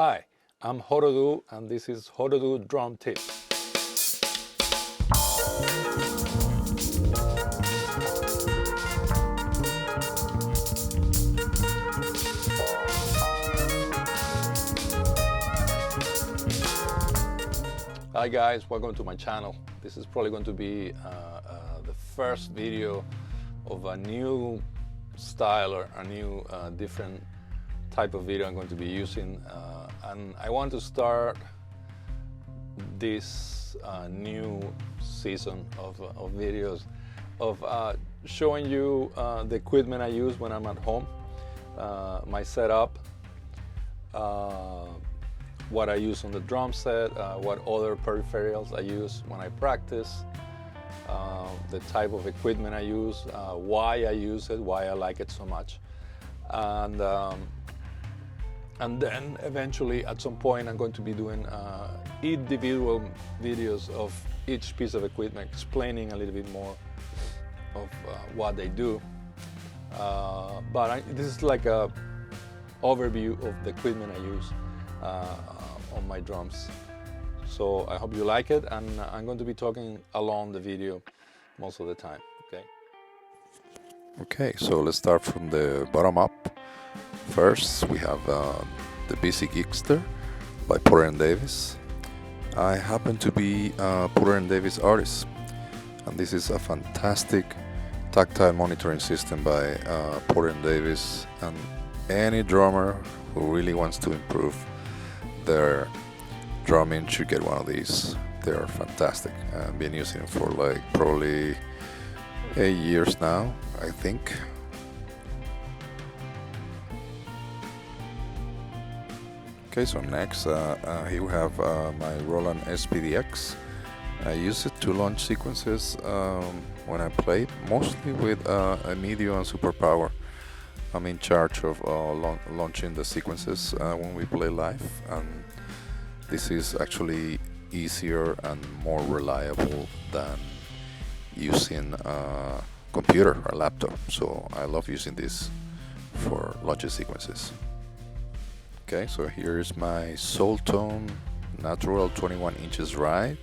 Hi, I'm Jorodu and this is Jorodu Drum Tips. Hi guys, welcome to my channel. This is probably going to be the first video of a new style or a new different type of video I'm going to be using, and I want to start this new season of videos of showing you the equipment I use when I'm at home, my setup, what I use on the drum set, what other peripherals I use when I practice, the type of equipment I use, why I use it, why I like it so much, and then eventually at some point I'm going to be doing individual videos of each piece of equipment, explaining a little bit more of what they do. This is like a overview of the equipment I use on my drums. So I hope you like it, and I'm going to be talking along the video most of the time. Okay, so let's start from the bottom up. First, we have the BC Geekster by Porter & Davis. I happen to be a Porter & Davis artist, and this is a fantastic tactile monitoring system by Porter & Davis, and any drummer who really wants to improve their drumming should get one of these. They are fantastic. I've been using it for like probably 8 years now, I think. Okay, so next here we have my Roland SPdx. I use it to launch sequences when I play, mostly with a medium and super power. I'm in charge of launching the sequences when we play live, and this is actually easier and more reliable than using a computer or a laptop, so I love using this for launching sequences. Okay, so here is my Soultone natural 21 inches ride.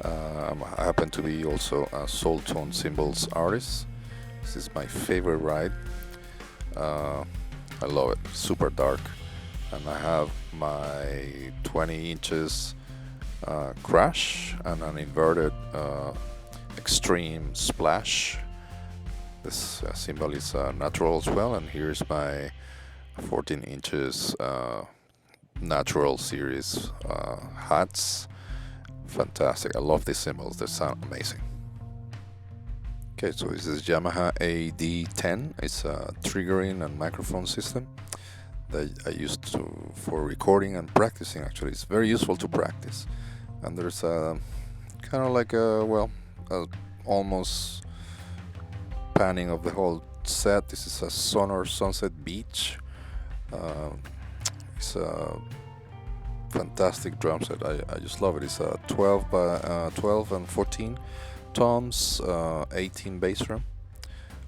I happen to be also a Soultone cymbals artist. This is my favorite ride. I love it, super dark, and I have my 20 inches crash and an inverted extreme splash. This cymbal is natural as well, and here's my 14 inches natural series hats. Fantastic, I love these cymbals, they sound amazing. Okay, so this is Yamaha AD10. It's a triggering and microphone system that I used for recording and practicing. Actually, it's very useful to practice. And there's a kind of like almost panning of the whole set. This is a Sonor Sunset Beach. It's a fantastic drum set. I just love it. It's a 12 by 12 and 14 toms, 18 bass drum,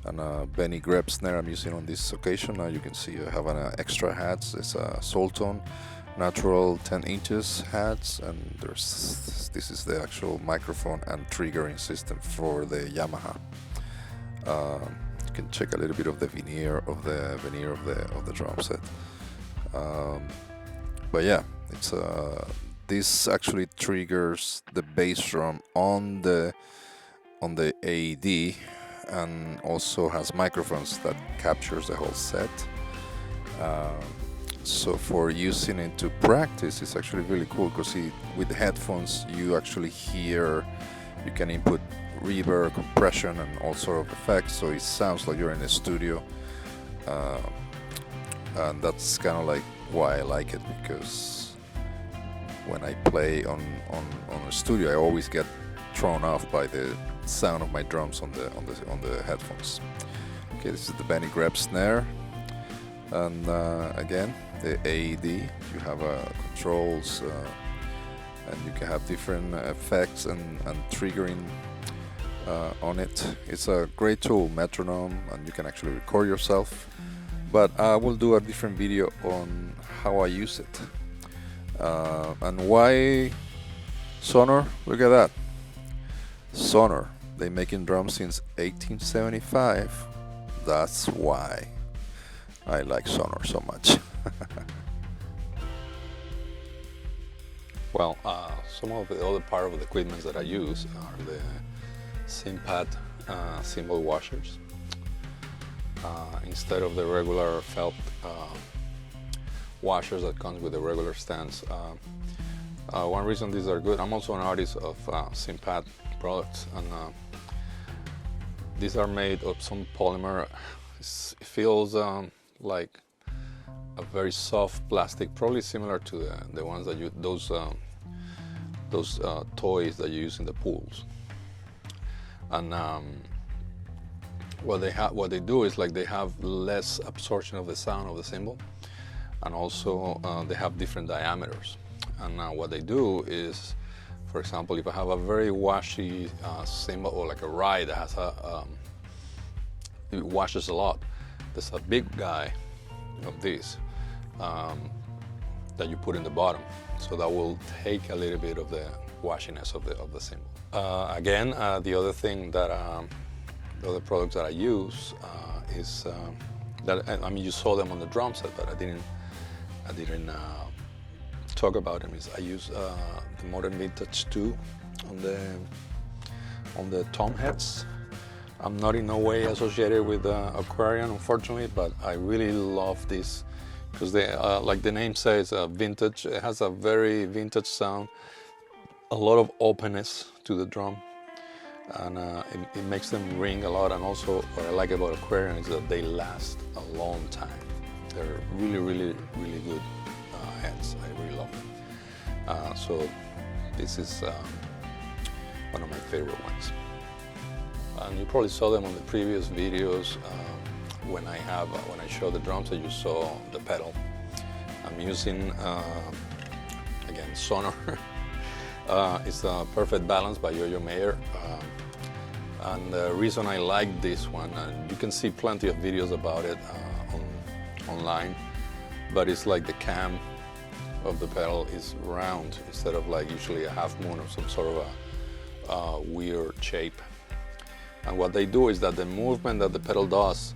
and a Benny Greb snare I'm using on this occasion. Now you can see I have an extra hats. It's a Soultone natural 10 inches hats, and this is the actual microphone and triggering system for the Yamaha. You can check a little bit of the veneer of the drum set. But yeah, it's this actually triggers the bass drum on the AED, and also has microphones that captures the whole set. So for using it to practice, it's actually really cool, because with the headphones you actually hear, you can input reverb, compression, and all sort of effects, so it sounds like you're in a studio. And that's kind of like why I like it, because when I play on a studio, I always get thrown off by the sound of my drums on the headphones. Okay, this is the Benny Greb snare, and again the AED. You have controls, and you can have different effects and triggering on it. It's a great tool, metronome, and you can actually record yourself. But I will do a different video on how I use it. And why Sonor? Look at that. Sonor. They making drums since 1875. That's why I like Sonor so much. Well, some of the other part of the equipment that I use are the Cympad cymbal washers. Instead of the regular felt washers that comes with the regular stands. One reason these are good, I'm also an artist of Cympad products, and these are made of some polymer. It feels like a very soft plastic, probably similar to the ones that you those toys that you use in the pools. And what they do is like they have less absorption of the sound of the cymbal, and also they have different diameters. And what they do is, for example, if I have a very washy cymbal or like a ride that has it washes a lot, there's a big guy of this that you put in the bottom, so that will take a little bit of the washiness of the cymbal. Again, the other thing that the other products that I use is that, I mean, you saw them on the drum set, but I didn't talk about them. Is I use the Modern Vintage 2 on the tom heads. I'm not in no way associated with Aquarian, unfortunately, but I really love this because they, like the name says, vintage. It has a very vintage sound, a lot of openness to the drum, and it makes them ring a lot. And also, what I like about Aquarian is that they last a long time. They're really, really, really good heads. I really love them. So this is one of my favorite ones. And you probably saw them on the previous videos when I show the drums, that you saw the pedal. I'm using again Sonor. It's a Perfect Balance by Yo-Yo Mayer. And the reason I like this one, and you can see plenty of videos about it online, but it's like the cam of the pedal is round instead of like usually a half moon or some sort of a weird shape. And what they do is that the movement that the pedal does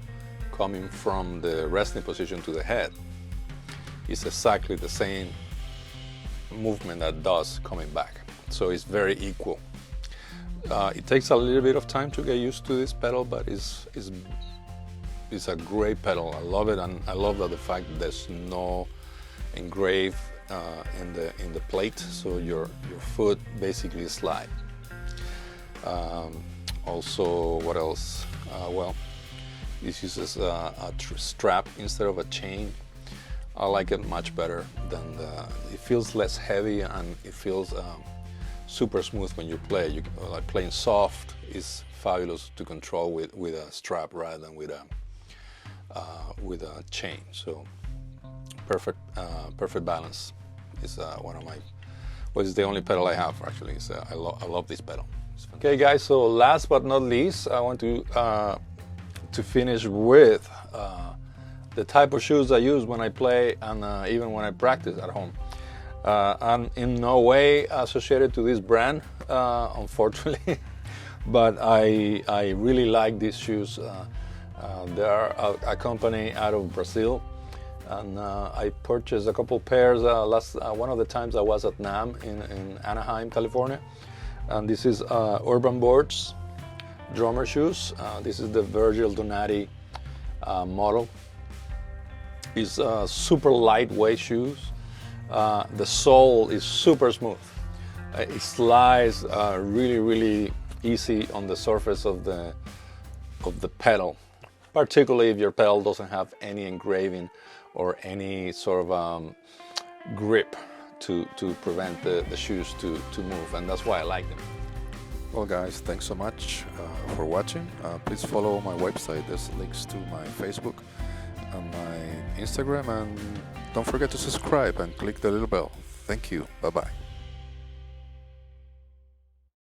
coming from the resting position to the head is exactly the same movement that does coming back. So it's very equal. It takes a little bit of time to get used to this pedal, but it's a great pedal. I love it, and I love that the fact that there's no engrave in the plate, so your foot basically slide. Also, what else? Well, this uses a strap instead of a chain. I like it much better than it feels less heavy, and it feels super smooth when you play. Like playing soft is fabulous to control with a strap rather than with a chain. So perfect balance is one of my. Well, it's the only pedal I have actually. So I love this pedal. Okay, guys. So last but not least, I want to finish with the type of shoes I use when I play and even when I practice at home. I'm in no way associated to this brand, unfortunately, but I really like these shoes. They are a company out of Brazil, and I purchased a couple pairs one of the times I was at NAMM in Anaheim, California. And this is Urban Boards drummer shoes. This is the Virgil Donati model. It's super lightweight shoes. The sole is super smooth. It slides really, really easy on the surface of the pedal, particularly if your pedal doesn't have any engraving or any sort of grip to prevent the shoes to move, and that's why I like them. Well, guys, thanks so much for watching. Please follow my website. There's links to my Facebook and my Instagram, and don't forget to subscribe and click the little bell. Thank you. Bye-bye.